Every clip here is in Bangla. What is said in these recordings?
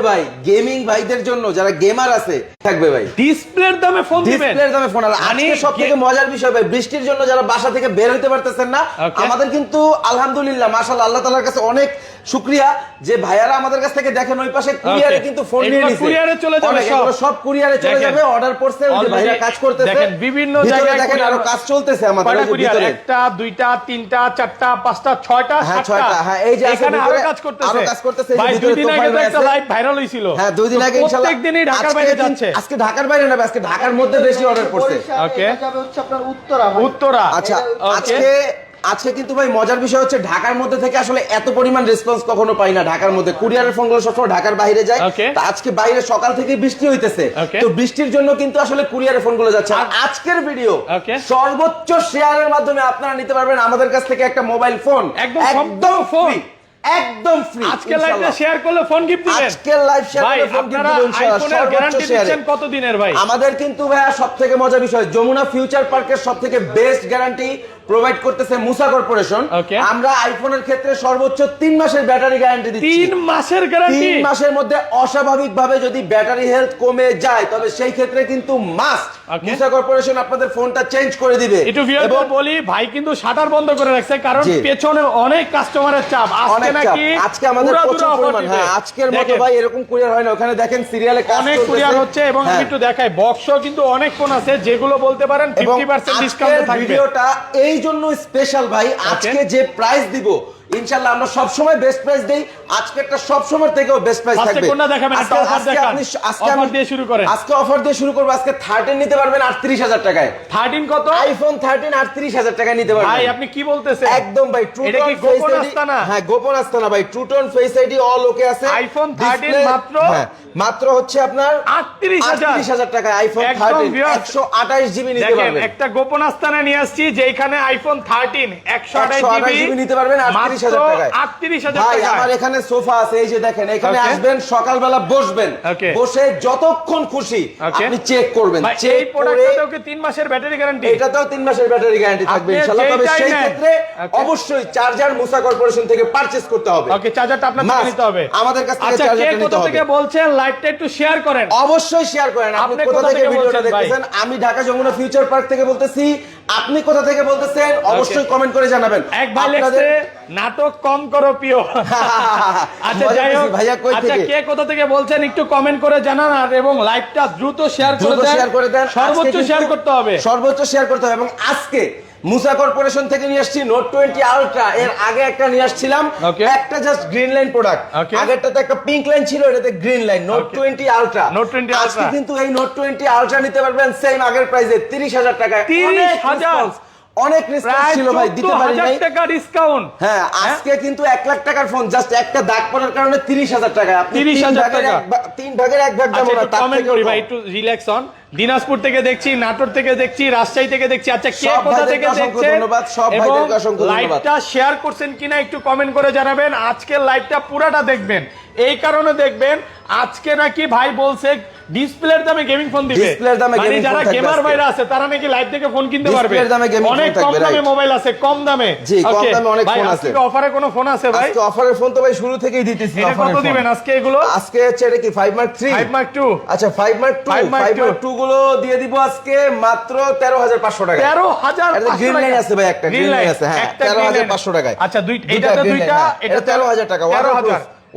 ভাই গেমিং ভাইদের জন্য, যারা গেমার আছে থাকবে ভাই ডিসপ্লের দামে ফোন দিবেন, ডিসপ্লের দামে ফোন। আর আজকে সবথেকে মজার বিষয় ভাই, বৃষ্টির জন্য যারা বাসা থেকে বের হইতে পারতেছেন না, আমাদের কিন্তু আলহামদুলিল্লাহ মাশাআল্লাহ আল্লাহ তাআলার কাছে অনেক শুকরিয়া যে ভাইয়ারা আমাদের কাছ থেকে দেখেন ওই পাশে কুরিয়ারে কিন্তু ফোন নিয়ে নিছে, কুরিয়ারে চলে যাবে, সব কুরিয়ারে চলে যাবে, অর্ডার করছে, ওই ভাইরা কাজ করতেছে, দেখেন বিভিন্ন জায়গায় দেখেন আরো কাজ চলতেছে আমাদের ভিতরে, একটা দুইটা তিনটা চারটা পাঁচটা ছয়টা সাতটা, হ্যাঁ এই যে এখানে আরো কাজ করতেছে ভাই। দুই দিন আগে একটা লাইভ ভাইরাল হইছিল, হ্যাঁ 2 দিন আগে ইনশাআল্লাহ প্রত্যেকদিনই ঢাকার বাইরে যাচ্ছে। আজকে ঢাকার বাইরে না, আজকে ঢাকার মধ্যে বেশি অর্ডার করছে। ওকে, যাবে হচ্ছে আপনার উত্তরা। উত্তরা, আচ্ছা আজকে কিন্তু ভাই মজার বিষয় হচ্ছে ঢাকার মধ্যে থেকে আসলে এত পরিমাণ রেসপন্স কখনো পাই না। ঢাকার মধ্যে কুরিয়ারের ফোনগুলো সবসময় ঢাকার বাইরে যায়, তা আজকে বাইরে সকাল থেকে বৃষ্টি হইতেছে, তো বৃষ্টির জন্য কিন্তু আসলে কুরিয়ারের ফোনগুলো যাচ্ছে। আর আজকের ভিডিও সর্বোচ্চ শেয়ারের মাধ্যমে আপনারা নিতে পারবেন আমাদের কাছ থেকে একটা মোবাইল ফোন, একদম ফ্রি, একদম ফ্রি। আজকে লাইভে শেয়ার করলে ফোন গিফট দিবেন, আজকে লাইভ শেয়ার করলে ফোন গিফট দিবেন ইনশাআল্লাহ। আইফোনের গ্যারান্টি দিচ্ছেন কত দিনের ভাই? আমাদের কিন্তু ভাই সবথেকে মজার বিষয়, যমুনা ফিউচার পার্কের সবথেকে বেস্ট গ্যারান্টি প্রোভাইড করতেছে মুসা কর্পোরেশন। আমরা আইফোনের ক্ষেত্রে সর্বোচ্চ 3 মাসের ব্যাটারি গ্যারান্টি দিচ্ছি। 3 মাসের গ্যারান্টি, 3 মাসের মধ্যে অস্বাভাবিকভাবে যদি ব্যাটারি হেলথ কমে যায় তবে সেই ক্ষেত্রে কিন্তু মাস্ট মুসা কর্পোরেশন আপনাদের ফোনটা চেঞ্জ করে দিবে। একটু ভিউয়ারদের বলি, ভাই কিন্তু শাটার বন্ধ করে রাখছে কারণ পেছনে অনেক কাস্টমারের চাপ। আজকে নাকি আজকে আমাদের প্রচুর পরিমাণ, হ্যাঁ আজকের মতো ভাই এরকম কুরিয়ার হয় না। ওখানে দেখেন সিরিয়ালে কাজ অনেক কুরিয়ার হচ্ছে এবং আমি একটু দেখাই, বক্সও কিন্তু অনেক ফোন আছে যেগুলো বলতে পারেন 50% ডিসকাউন্ট থাকবে। ভিডিওটা এই জন্য স্পেশাল ভাই, আজকে যে প্রাইস দিব ইনশাআল্লাহ আমরা সব সময় বেস্ট প্রাইস দেই, আজকে একটা সব সময় থেকেও বেস্ট প্রাইস থাকবে। আজকে কোনটা দেখাবেন? একটা অফার দেখান, অফার দিয়ে শুরু করেন। আজকে অফার দিয়ে শুরু করব। আজকে 13 নিতে পারবেন 38000 টাকায়। 13 কত? আইফোন 13 38000 টাকায় নিতে পারবেন। ভাই আপনি কি বলতেছেন? একদম ভাই ট্রু টোন ফেস আইডি, হ্যাঁ গোপন আস্তানা ভাই, true tone face ID all ওকে আছে। আইফোন 13 মাত্র, হ্যাঁ মাত্র হচ্ছে আপনার 38000 টাকায় আইফোন 13 128 জিবি নিতে পারবেন। একটা গোপন আস্তানা নিয়ে আসছি যেখানে আইফোন 13 128 জিবি নিতে পারবেন 38000 টাকায়। 38000 ভাই টাকা। আমার এখানে সোফা আছে, এই যে দেখেন, এখানে আসবেন সকালবেলা বসবেন, বসে যতক্ষণ খুশি আপনি চেক করবেন। এই প্রোডাক্টটাও কি 3 মাসের ব্যাটারি গ্যারান্টি? এটাতেও 3 মাসের ব্যাটারি গ্যারান্টি থাকবে ইনশাআল্লাহ। তবে সেই ক্ষেত্রে অবশ্যই চার্জার মুসা কর্পোরেশন থেকে পারচেজ করতে হবে। ওকে, চার্জারটা আপনার থেকে নিতে হবে, আমাদের কাছ থেকে চার্জারটা নিতে হবে। কোথা থেকে বলছেন? লাইভটা একটু শেয়ার করেন, অবশ্যই শেয়ার করেন। আপনি কোথা থেকে ভিডিওটা দেখতেছেন? আমি ঢাকা যমুনা ফিউচার পার্ক থেকে বলতেছি, আপনি কোথা থেকে বলতেছেন অবশ্যই কমেন্ট করে জানাবেন। এক ভাই লিখছে নাটক কম করো প্রিয়। আচ্ছা যাই হোক, ভাইয়া কই থেকে, কে কোথা থেকে বলছেন একটু কমেন্ট করে জানান, আর এবং লাইভটা দ্রুত শেয়ার করে দেন। সর্বোচ্চ শেয়ার করতে হবে, সর্বোচ্চ শেয়ার করতে হবে। এবং আজকে মুসা কর্পোরেশন থেকে নিয়ে আসছি নোট 20 আলট্রা। এর আগে একটা নিয়ে আসছিলাম, একটা জাস্ট গ্রিন লাইন প্রোডাক্ট, আগেরটাতে একটা পিঙ্ক লাইন ছিল, এটাতে গ্রিন লাইন। নোট 20 আলট্রা, আজকে কিন্তু এই নোট 20 আলট্রা নিতে পারবেন সেম আগের প্রাইসে 30000 টাকায়। 30000 অনেক রেসপন্স ছিল ভাই, দিতে পারি নাই। 14000 টাকা ডিসকাউন্ট। হ্যাঁ আজকে কিন্তু 1 লাখ টাকার ফোন জাস্ট একটা দাগ পড়ার কারণে 30000 টাকা। আপনি 30000 টাকা, 3 ভাগের 1 ভাগ দাম না। কমেন্ট করি ভাই, একটু রিল্যাক্স হন। দিনাজপুর থেকে দেখছি, নাটোর থেকে দেখছি, রাজশাহী থেকে দেখছি। আচ্ছা কে কোথা থেকে দেখছেন? ধন্যবাদ, সব ভাইদেরকে অসংখ্য ধন্যবাদ। লাইভটা শেয়ার করছেন কিনা একটু কমেন্ট করে জানাবেন। আজকের লাইভটা পুরাটা দেখবেন, এই কারণে দেখবেন আজকে নাকি ভাই বলছে ডিসপ্লের দামে গেমিং ফোন দিবে। ডিসপ্লের দামে গেমিং ফোন যারা থাকবে। গেমার ভাইরা আছে তারা নাকি লাইভ থেকে ফোন কিনতে পারবে। ডিসপ্লের দামে গেমিং ফোন অনেক থাকবে, কম দামে মোবাইল আছে, কম দামে। জি কম দামে অনেক ফোন আছে। আজকে অফারে কোনো ফোন আছে ভাই? আজকে অফারের ফোন তো ভাই শুরু থেকেই দিতেছি। এটা কত দিবেন আজকে এগুলো? আজকে হচ্ছে এটা কি 5 মার্ক 3, 5 মার্ক 2। আচ্ছা 5 মার্ক 2 গুলো দিয়ে দিব আজকে মাত্র 13500 টাকা। 13500 এটা গ্রিন লাইন আছে ভাই, একটা গ্রিন লাইন আছে, হ্যাঁ 13500 টাকায়। আচ্ছা এইটাতে দুইটা, এটা 13000 টাকা।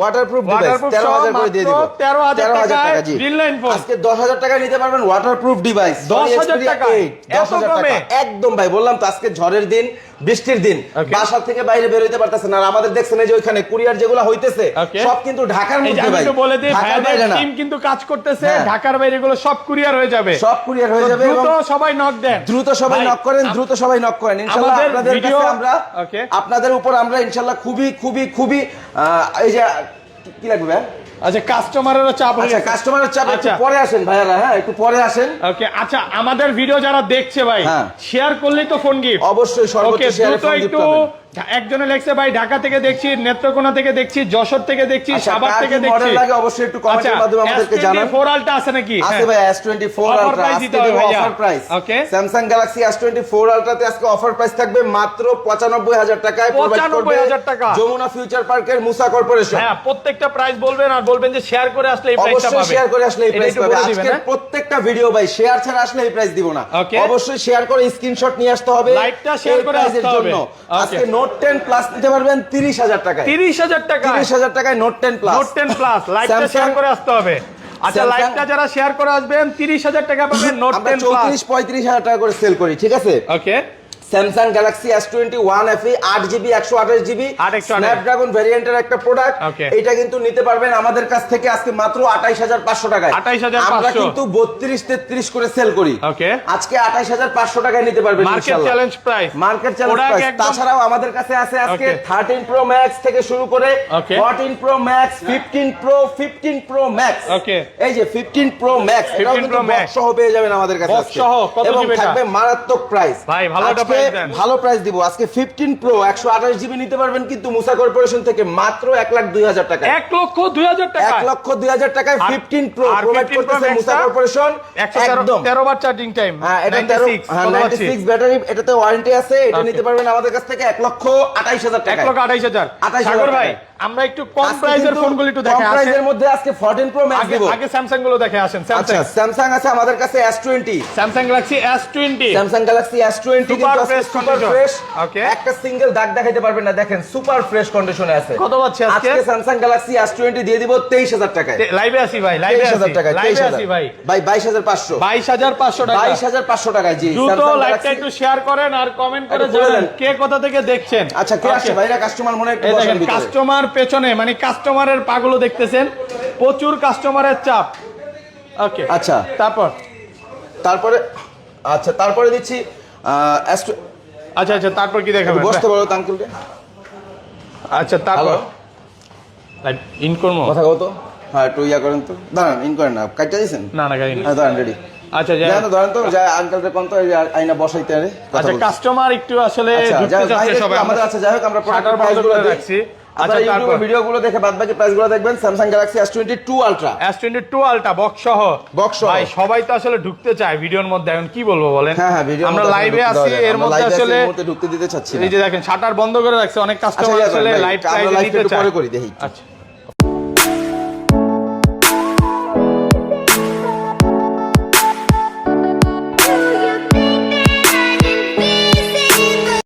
ওয়াটারপ্রুফ ডিভাইস 13000 করে দিয়ে দিব। 13000 টাকা জি। গ্রিন লাইন ফোন আজকে 10000 টাকা নিতে পারবেন ওয়াটারপ্রুফ ডিভাইস। 10000 টাকা, 10000 টাকা একদম ভাই। বললাম তো আজকে ঝড়ের দিন, বৃষ্টির দিন, বাসা থেকে বাইরে বের হইতে পারতেছেন না। আর আমাদের দেখছেন এই যে ওইখানে কুরিয়ার যেগুলো হইতেছে সব কিন্তু ঢাকার মধ্যে ভাই। আমি তো বলে দেই ভাইদের টিম কিন্তু কাজ করতেছে, ঢাকার বাইরে গুলো সব কুরিয়ার হয়ে যাবে, সব কুরিয়ার হয়ে যাবে। দ্রুত সবাই নক দেন, দ্রুত সবাই নক করেন, দ্রুত সবাই নক করেন। ইনশাআল্লাহ আপনাদের কাছে আমরা আপনাদের উপর আমরা ইনশাআল্লাহ খুবই খুবই খুবই এই যে কি লাগবে ভাই? আচ্ছা কাস্টমারেরও চাপ হয়ে গেছে, কাস্টমারের চাপ। একটু পরে আসেন ভাইয়ারা, হ্যাঁ একটু পরে আসেন। ওকে আচ্ছা আমাদের ভিডিও যারা দেখছে ভাই শেয়ার করলেই তো ফোন গিফট। অবশ্যই সর্বোচ্চ শেয়ারে ফোন গিফট পাবেন। একজনে লেখছে ভাই ঢাকা থেকে দেখছি, নেত্রকোনা থেকে দেখছি, যশোর থেকে দেখছি, সাভার থেকে দেখছি। মডেল লাগে অবশ্যই একটু কমেন্টের মাধ্যমে আমাদেরকে জানান। S24 Ultra আছে নাকি? আছে ভাই S24 Ultra আজকে অফার প্রাইস। ওকে, Samsung Galaxy S24 Ultra তে আজকে অফার প্রাইস থাকবে মাত্র 95,000 টাকায়, প্রোভাইড করবে 95,000 টাকা যমুনা ফিউচার পার্কের মুসা কর্পোরেশন। হ্যাঁ, প্রত্যেকটা প্রাইস বলবেন আর বলবেন যে শেয়ার করে আসলে এই প্রাইসটা পাবেন। অবশ্যই শেয়ার করে আসলে এই প্রাইস পাবে। আজকে প্রত্যেকটা ভিডিও ভাই শেয়ার ছাড়া আসলে এই প্রাইস দিব না। অবশ্যই শেয়ার করে স্ক্রিনশট নিয়ে আসতে হবে, লাইভটা শেয়ার করে আসতে হবে। আজকে নোট 10 প্লাস নিতে পারবেন 30,000 টাকায়। 30,000 টাকা, 30,000 টাকায় নোট 10 প্লাস। নোট 10 প্লাস লাইভটা শেয়ার করে আসতে হবে। আচ্ছা, লাইভটা যারা শেয়ার করে আসবেন 30,000 টাকা পাবেন নোট 10 প্লাস। 34-35,000 টাকা করে সেল করি, ঠিক আছে? Okay, Samsung Galaxy S21 FE 8GB 128GB Snapdragon ভেরিয়েন্টের একটা প্রোডাক্ট। এটা কিন্তু নিতে পারবেন আমাদের কাছ থেকে আজকে মাত্র 28,500 টাকায়। 28,500 আমরা কিন্তু 32-33 করে সেল করি। ওকে, আজকে 28,500 টাকায় নিতে পারবেন মার্কেট ইনশাআল্লাহ। Challenge price, market challenge price. তাছাড়াও আমাদের কাছে আছে আজকে 13 Pro Max থেকে শুরু করে 14 Pro Max, 15 Pro, 15 Pro Max। ওকে, এই যে 15 Pro Max এটাও কিন্তু বক্স সহ পেয়ে যাবেন আমাদের কাছে আজকে। এবং থাকবে মারাত্মক প্রাইস। ভাই ভালো একটা ভালো প্রাইস দিব আজকে। 15 প্রো 128GB নিতে পারবেন কিন্তু মুসা কর্পোরেশন থেকে মাত্র 1,02,000 টাকা। 1,02,000 টাকা, 1,02,000 টাকায় 15 প্রো প্রোভাইড করতেছে মুসা কর্পোরেশন। একদম 13 বার চার্জিং টাইম। হ্যাঁ, এটা 96 ব্যাটারি, এটাতে ওয়ারেন্টি আছে। এটা নিতে পারবেন আমাদের কাছ থেকে 1,28,000 টাকা। 1,28,000। সাগর ভাই, আমরা একটু কম প্রাইসের ফোনগুলো একটু দেখে আসি। কম প্রাইসের মধ্যে আজকে 14 প্রো ম্যাক্স দেব। আগে স্যামসাং গুলো দেখে আসেন। আচ্ছা, স্যামসাং আছে আমাদের কাছে S20, Samsung Galaxy S20, Samsung Galaxy S20 কিন্তু সুপার ফ্রেশ। ওকে, একটা সিঙ্গেল দাগ দেখাইতে পারবেন না, দেখেন সুপার ফ্রেশ কন্ডিশনে আছে। কত পাচ্ছি আজকে? আজকে স্যামসাং গ্যালাক্সি S20 দিয়ে দিব 23,000 টাকায়। লাইভে আসি ভাই, লাইভে আসি টাকায়। লাইভে আসি ভাই। ভাই 22,500, 22,500 টাকা, 22,500 টাকায়। জি, দ্রুত লাইভটা একটু শেয়ার করেন আর কমেন্ট করে জানান কে কোথা থেকে দেখছেন। আচ্ছা, কে আসছে ভাইরা? কাস্টমার মনে একটু বসেন ভিতরে। কাস্টমার পেছনে, মানে কাস্টমারের পাগুলো দেখতেছেন, প্রচুর কাস্টমারের চাপ। ওকে, আচ্ছা, তারপরে আচ্ছা, তারপরে দিচ্ছি আচ্ছা, তারপর কি দেখাবেন? বসতে বলো আঙ্কেলকে। আচ্ছা, তারপর লাইভ ইন করব। কথা কত? হ্যাঁ, একটু ইয়া করেন তো। দাঁড়ান, ইন করেন না। কাটটা দিয়েছেন? না কাটি না। হ্যাঁ, দাঁড়ান, রেডি। আচ্ছা, ধরেন তো, যা আঙ্কেলকে কোন তো আইনা বসাইতে আরে। আচ্ছা, কাস্টমার একটু আসলে ঢুকতে যাচ্ছে সবাই। আমাদের আছে, যাই হোক আমরা প্রোডাক্টের প্রাইসগুলো রাখছি। আচ্ছা, ইউটিউবে ভিডিওগুলো দেখে বাদবাকি প্রাইসগুলো দেখবেন। Samsung Galaxy S22 Ultra, S22 Ultra box সহ। ভাই সবাই তো আসলে ঢুকতে চায় ভিডিওর মধ্যে, এখন কি বলবো বলেন? হ্যাঁ, ভিডিও আমরা লাইভে আছি, এর মধ্যে আসলে ঢুকতে দিতে চাচ্ছি না। এই যে দেখেন শাটার বন্ধ করে রাখছে, অনেক কাস্টমার আসলে লাইভ প্রাইস নিতে চায়। পরে করি দেখি। আচ্ছা।